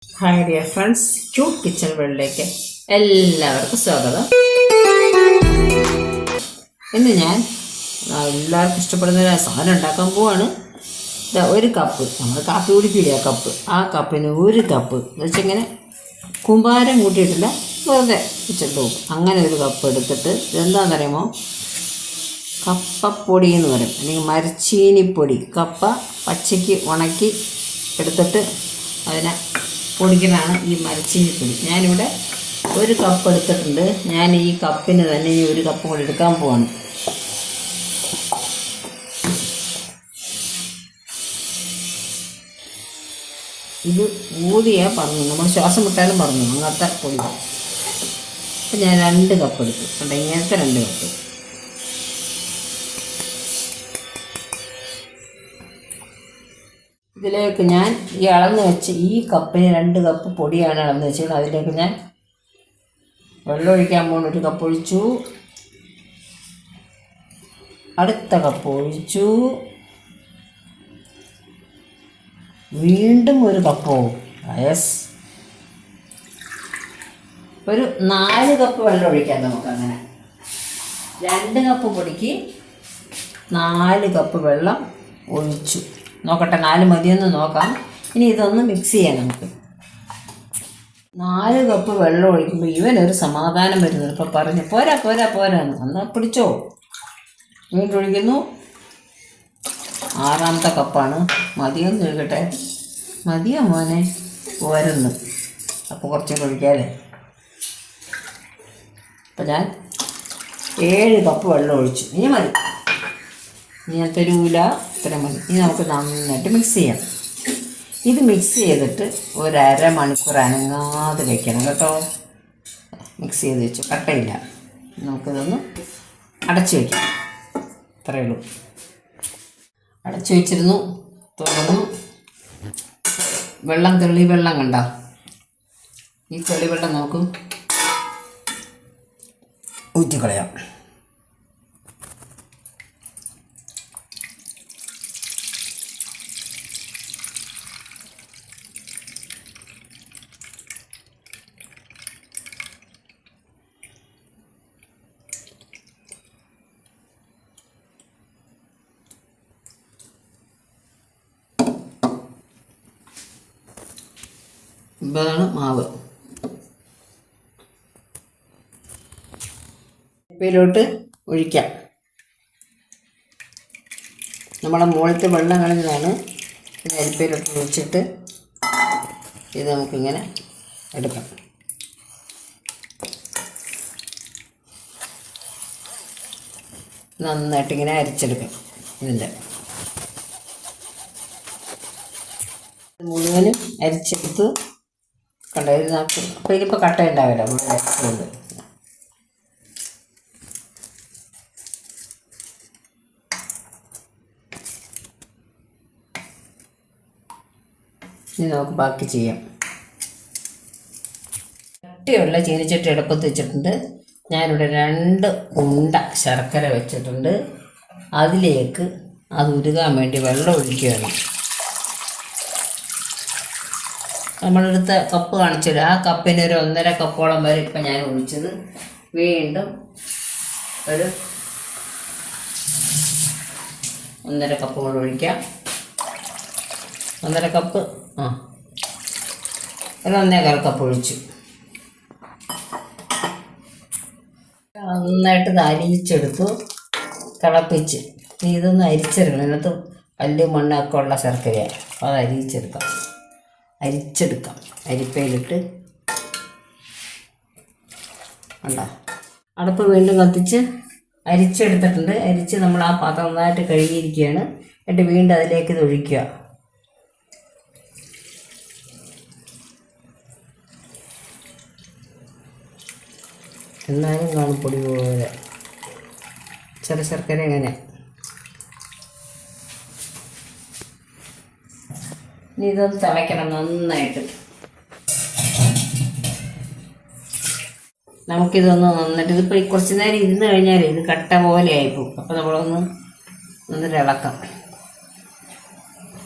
Hi dear friends, cute kitchen വേൾഡിലേക്ക് എല്ലാവർക്കും സ്വാഗതം. ഇന്ന് ഞാൻ എല്ലാവർക്കും ഇഷ്ടപ്പെടുന്ന ഒരു സാധനം ഉണ്ടാക്കാൻ പോവാണ്. ഒരു കപ്പ്, നമ്മൾ കാപ്പി കുടിക്കില്ല കപ്പ്, ആ കപ്പിന് ഒരു കപ്പ് എന്ന് വെച്ചാൽ ഇങ്ങനെ കുമ്പാരം കൂട്ടിയിട്ടില്ല, വെറുതെ വെച്ചിട്ട് പോകും. അങ്ങനെ ഒരു കപ്പ് എടുത്തിട്ട് എന്താണെന്നറിയാമോ, കപ്പപ്പൊടി എന്ന് പറയും, അല്ലെങ്കിൽ മരച്ചീനിപ്പൊടി. കപ്പ പച്ചയ്ക്ക് ഉണക്കി എടുത്തിട്ട് അതിനെ പൊടിക്കുന്നതാണ് ഈ മരച്ചീനിപ്പൊടി. ഞാനിവിടെ ഒരു കപ്പ് എടുത്തിട്ടുണ്ട്. ഞാൻ ഈ കപ്പിന് തന്നെ ഈ ഒരു കപ്പ് കൂടി എടുക്കാൻ പോവാണ്. ഇത് ഊതിയാൽ പറഞ്ഞു, നമ്മൾ ശ്വാസം വിട്ടാലും പറഞ്ഞു, അങ്ങനത്തെ പൊടി. അപ്പം ഞാൻ 2 കപ്പ് എടുത്തു. കണ്ട ഇങ്ങനത്തെ 2 കപ്പ്. ഇതിലേക്ക് ഞാൻ ഈ അളന്ന് വെച്ച്, ഈ കപ്പിന് 2 കപ്പ് പൊടിയാണ് അളന്ന് വെച്ചത്. അതിലേക്ക് ഞാൻ വെള്ളം ഒഴിക്കാൻ പോകുന്ന 1 കപ്പ് ഒഴിച്ചു. അടുത്ത കപ്പ് ഒഴിച്ചു. വീണ്ടും 1 കപ്പ്. യെസ്, ഒരു 4 കപ്പ് വെള്ളം ഒഴിക്കാം നമുക്കങ്ങനെ. 2 കപ്പ് പൊടിക്ക് 4 കപ്പ് വെള്ളം ഒഴിച്ചു. നോക്കട്ടെ, 4 മതിയെന്ന് നോക്കാം. ഇനി ഇതൊന്ന് മിക്സ് ചെയ്യാം നമുക്ക്. 4 കപ്പ് വെള്ളം ഒഴിക്കുമ്പോൾ ഇവനൊരു സമാധാനം വരുന്നത്. ഇപ്പോൾ പറഞ്ഞു പോരാ പോരാ പോരാന്ന്, എന്നാൽ പിടിച്ചോ. വീണ്ടും ഒഴിക്കുന്നു. 6ാമത്തെ കപ്പാണ്. മതിയെന്ന് ചോദിക്കട്ടെ. മതിയോ മോനെ? പോരുന്നു. അപ്പോൾ കുറച്ചൊക്കെ ഒഴിക്കാമല്ലേ. അപ്പം ഞാൻ 7 കപ്പ് വെള്ളം ഒഴിച്ചു. ഇനി മതി, ഞാൻ തരൂല, ഇത്ര മതി. ഇനി നമുക്ക് നന്നായിട്ട് മിക്സ് ചെയ്യാം. ഇത് മിക്സ് ചെയ്തിട്ട് 1/2 മണിക്കൂർ അനങ്ങാതെ വയ്ക്കണം കേട്ടോ. മിക്സ് ചെയ്ത് വെച്ചു, കട്ടയില്ല. നമുക്കിതൊന്ന് അടച്ചു വയ്ക്കാം. ഇത്രയേ ഉള്ളൂ. അടച്ചു വെച്ചിരുന്നു. തുറന്നു. വെള്ളം, തെളി വെള്ളം കണ്ട, ഈ തെളി വെള്ളം നമുക്ക് ഊറ്റിക്കളയാം. ഇതാണ് മാവ്. അരിപ്പയിലോട്ട് ഒഴിക്കാം. നമ്മളെ മുകളിലത്തെ വെള്ളം കളഞ്ഞതാണ്. ഇത് അരിപ്പയിലോട്ട് ഒഴിച്ചിട്ട് ഇത് നമുക്കിങ്ങനെ എടുക്കാം. നന്നായിട്ടിങ്ങനെ അരിച്ചെടുക്കാം. ഇതിൻ്റെ മുഴുവനും അരിച്ചെടുത്ത് കണ്ട. ഇത് നമുക്ക് അപ്പോൾ ഇതിപ്പോൾ കട്ട ഉണ്ടാവില്ല, നമ്മൾ അരിച്ചുകൊണ്ട്. ഇനി നമുക്ക് ബാക്കി ചെയ്യാം. കട്ടിയുള്ള ചീനിച്ചട്ടി അടുപ്പത്ത് വെച്ചിട്ടുണ്ട്. ഞാനിവിടെ 2 ഉണ്ട ശർക്കര വെച്ചിട്ടുണ്ട്. അതിലേക്ക് അത് ഉരുകാൻ വേണ്ടി വെള്ളം ഒഴിക്കുകയാണ്. നമ്മളെടുത്ത കപ്പ് കാണിച്ചില്ല, ആ കപ്പിന് ഒരു 1.5 കപ്പോളം വരെ ഇപ്പം ഞാൻ ഒഴിച്ചത്. വീണ്ടും ഒരു 1.5 കപ്പ് കൂടെ ഒഴിക്കാം. 1.5 കപ്പ്, ഒരു 1.25 കപ്പ് ഒഴിച്ചു. നന്നായിട്ട് ഇത് അരിച്ചെടുത്തു, തിളപ്പിച്ച്. ഇതൊന്ന് അരിച്ചെടുക്കണം. ഇതിനകത്ത് കല്ല് മണ്ണൊക്കെ ഉള്ള ശർക്കരയാണ്. അപ്പോൾ അത് അരിച്ചെടുക്കാം. അരിപ്പയിലിട്ട് ഉണ്ടോ. അടുപ്പ് വീണ്ടും കത്തിച്ച് അരിച്ചെടുത്തിട്ടുണ്ട്. അരിച്ച് നമ്മൾ ആ പാത്രം നന്നായിട്ട് കഴുകിയിരിക്കുകയാണ്. എന്നിട്ട് വീണ്ടും അതിലേക്ക് ഇത് ഒഴിക്കുക. എന്നാലും കാണും പൊടി പോലെ. ചെറു ശർക്കര എങ്ങനെ. ഇനി ഇതൊന്ന് തിളയ്ക്കണം നന്നായിട്ട്. നമുക്കിതൊന്ന് നന്നായിട്ട്, ഇതിപ്പോൾ കുറച്ച് നേരം ഇരുന്ന് കഴിഞ്ഞാൽ ഇത് കട്ട പോലെ ആയിപ്പോവും. അപ്പോൾ നമ്മളൊന്ന് ഇളക്കാം.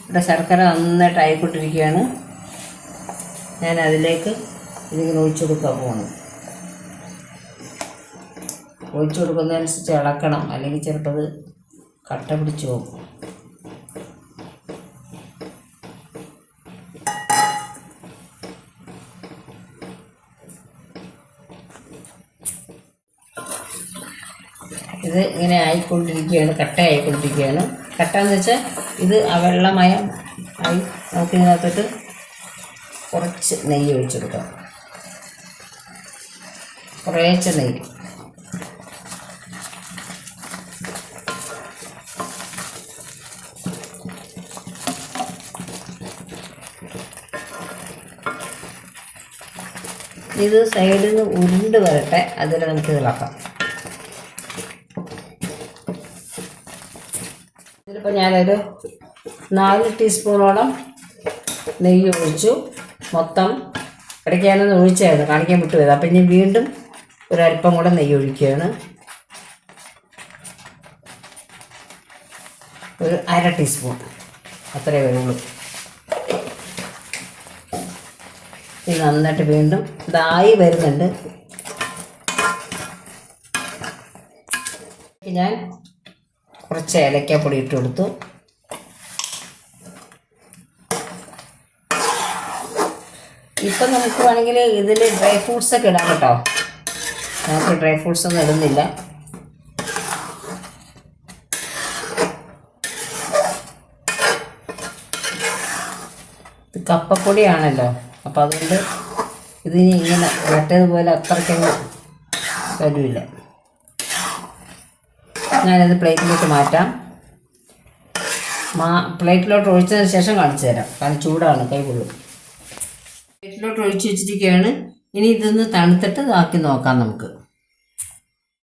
ഇവിടെ ശർക്കര നന്നായിട്ട് ആയിക്കൊണ്ടിരിക്കുകയാണ്. ഞാൻ അതിലേക്ക് ഇതിങ്ങനെ ഒഴിച്ചു കൊടുക്കാൻ പോകണം. ഒഴിച്ചു കൊടുക്കുന്നതനുസരിച്ച് ഇളക്കണം, അല്ലെങ്കിൽ ചിലപ്പോൾ അത് കട്ട പിടിച്ചു പോകും. ഇത് ഇങ്ങനെ ആയിക്കൊണ്ടിരിക്കുകയാണ്, കട്ടയായിക്കൊണ്ടിരിക്കുകയാണ്. കട്ടയെന്ന് വെച്ചാൽ ഇത് ആ വെള്ളമയം ആയി. നമുക്കിതിനകത്തോട്ട് കുറച്ച് നെയ്യ് ഒഴിച്ചു കൊടുക്കാം, കുറേശ്ശെ നെയ്യ്. ഇത് സൈഡിൽ നിന്ന് ഉരുണ്ട് വരട്ടെ, അതിൽ നമുക്ക് ഇളക്കാം. ഇതിലിപ്പോൾ ഞാനൊരു 4 ടീസ്പൂണോളം നെയ്യ് ഒഴിച്ചു. മൊത്തം ഇടയ്ക്ക് ഞാനൊന്ന് ഒഴിച്ചായിരുന്നു, കാണിക്കാൻ വിട്ടുപോയത്. അപ്പം ഇനി വീണ്ടും ഒരല്പം കൂടെ നെയ്യ് ഒഴിക്കുകയാണ്. ഒരു 1/2 ടീസ്പൂൺ, അത്രയേ വരുള്ളൂ. ഇത് നന്നായിട്ട് വീണ്ടും ഇതായി വരുന്നുണ്ട്. ഞാൻ കുറച്ച് ഏലക്കാപ്പൊടി ഇട്ട് കൊടുത്തു. ഇപ്പം നമുക്ക് വേണമെങ്കിൽ ഇതിൽ ഡ്രൈ ഫ്രൂട്ട്സൊക്കെ ഇടാം കേട്ടോ. നമുക്ക് ഡ്രൈ ഫ്രൂട്ട്സ് ഒന്നും ഇടുന്നില്ല. ഇത് കപ്പപ്പൊടിയാണല്ലോ, അപ്പം അതുകൊണ്ട് ഇതിന് ഇങ്ങനെ മറ്റേതുപോലെ അത്രയ്ക്കൊന്നും വരില്ല. ഞാനത് പ്ലേറ്റിലോട്ട് മാറ്റാം. പ്ലേറ്റിലോട്ട് ഒഴിച്ചതിന് ശേഷം കാണിച്ചു തരാം, കാരണം ചൂടാണ്, കൈ കൊള്ളും. പ്ലേറ്റിലോട്ട് ഒഴിച്ച് വെച്ചിരിക്കുകയാണ്. ഇനി ഇതൊന്ന് തണുത്തിട്ട് ഇതാക്കി നോക്കാം നമുക്ക്.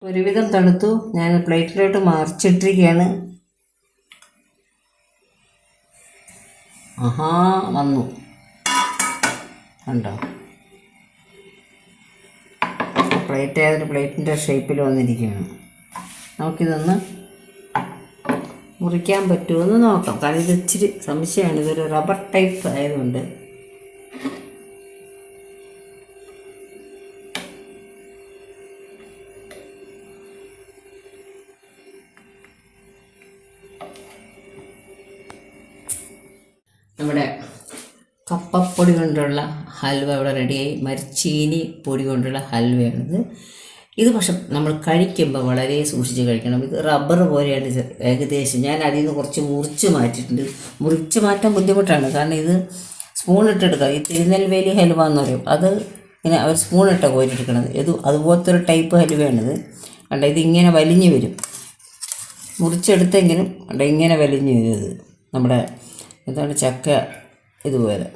ഒരുവിധം തണുത്തു. ഞാൻ പ്ലേറ്റിലോട്ട് മറിച്ചിട്ടിരിക്കുകയാണ്. ആഹാ, വന്നു കണ്ടോ? പ്ലേറ്റ് ആയതൊരു പ്ലേറ്റിൻ്റെ ഷേപ്പിൽ വന്നിരിക്കുകയാണ്. നമുക്കിതൊന്ന് മുറിക്കാൻ പറ്റുമെന്ന് നോക്കാം, കാരണം ഇത് ഇച്ചിരി സംശയമാണ്. ഇതൊരു റബ്ബർ ടൈപ്പ് ആയതുകൊണ്ട്. നമ്മുടെ കപ്പപ്പൊടി കൊണ്ടുള്ള ഹൽവ ഇവിടെ റെഡിയായി. മരിച്ചീനി പൊടി കൊണ്ടുള്ള ഹൽവയാണിത്. ഇത് പക്ഷെ നമ്മൾ കഴിക്കുമ്പോൾ വളരെ സൂക്ഷിച്ച് കഴിക്കണം. ഇത് റബ്ബർ പോലെയാണ് ഇത് ഏകദേശം. ഞാൻ അതിൽ നിന്ന് കുറച്ച് മുറിച്ച് മാറ്റിയിട്ടുണ്ട്. മുറിച്ച് മാറ്റാൻ ബുദ്ധിമുട്ടാണ്, കാരണം ഇത് സ്പൂണിട്ടെടുക്കുക. ഈ തിരുനെൽവേലി ഹൽവ എന്ന് പറയും, അത് ഇങ്ങനെ അവർ സ്പൂണിട്ടാണ് കോരിയെടുക്കണത്. ഇത് അതുപോലത്തെ ഒരു ടൈപ്പ് ഹൽവയാണിത്. കണ്ട, ഇതിങ്ങനെ വലിഞ്ഞ് വരും. മുറിച്ചെടുത്തെങ്കിലും കണ്ട ഇങ്ങനെ വലിഞ്ഞ് വരും. ഇത് നമ്മുടെ എന്താണ് ചക്ക, ഇതുപോലെ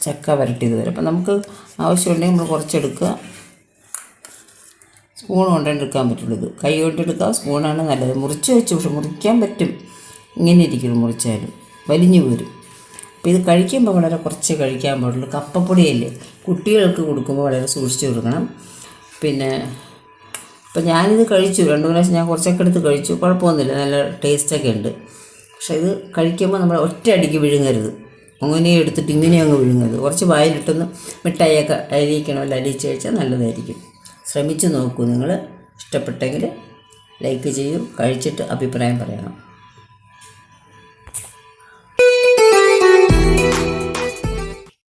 ചക്ക വരട്ടിയതുപോലെ. അപ്പം നമുക്ക് ആവശ്യമുണ്ടെങ്കിൽ നമ്മൾ കുറച്ചെടുക്കുക. സ്പൂൺ കൊണ്ടുതന്നെ എടുക്കാൻ പറ്റുള്ളൂ. ഇത് കൈ കൊണ്ടെടുക്കുക, സ്പൂണാണ് നല്ലത്. മുറിച്ച് വെച്ച്, പക്ഷെ മുറിക്കാൻ പറ്റും. ഇങ്ങനെ ഇരിക്കണം, മുറിച്ചാലും വലിഞ്ഞു പോരും. അപ്പോൾ ഇത് കഴിക്കുമ്പോൾ വളരെ കുറച്ച് കഴിക്കാൻ പാടുള്ളൂ. കപ്പപ്പൊടിയല്ലേ, കുട്ടികൾക്ക് കൊടുക്കുമ്പോൾ വളരെ സൂക്ഷിച്ച് കൊടുക്കണം. പിന്നെ ഇപ്പം ഞാനിത് കഴിച്ചു, 2 പ്രാവശ്യം ഞാൻ കുറച്ചൊക്കെ എടുത്ത് കഴിച്ചു, കുഴപ്പമൊന്നുമില്ല, നല്ല ടേസ്റ്റൊക്കെ ഉണ്ട്. പക്ഷെ ഇത് കഴിക്കുമ്പോൾ നമ്മൾ ഒറ്റ അടിക്ക് വിഴുങ്ങരുത്. അങ്ങനെ എടുത്തിട്ട് ഇങ്ങനെ അങ്ങ് വിഴുങ്ങരുത്. കുറച്ച് വായിലിട്ടൊന്ന് മിഠായിയൊക്കെ അരിയിക്കണമല്ലോ, അലിയിച്ച് കഴിച്ചാൽ നല്ലതായിരിക്കും. ശ്രമിച്ച് നോക്കൂ നിങ്ങൾ. ഇഷ്ടപ്പെട്ടെങ്കിൽ ലൈക്ക് ചെയ്യൂ, കഴിച്ചിട്ട് അഭിപ്രായം പറയണം.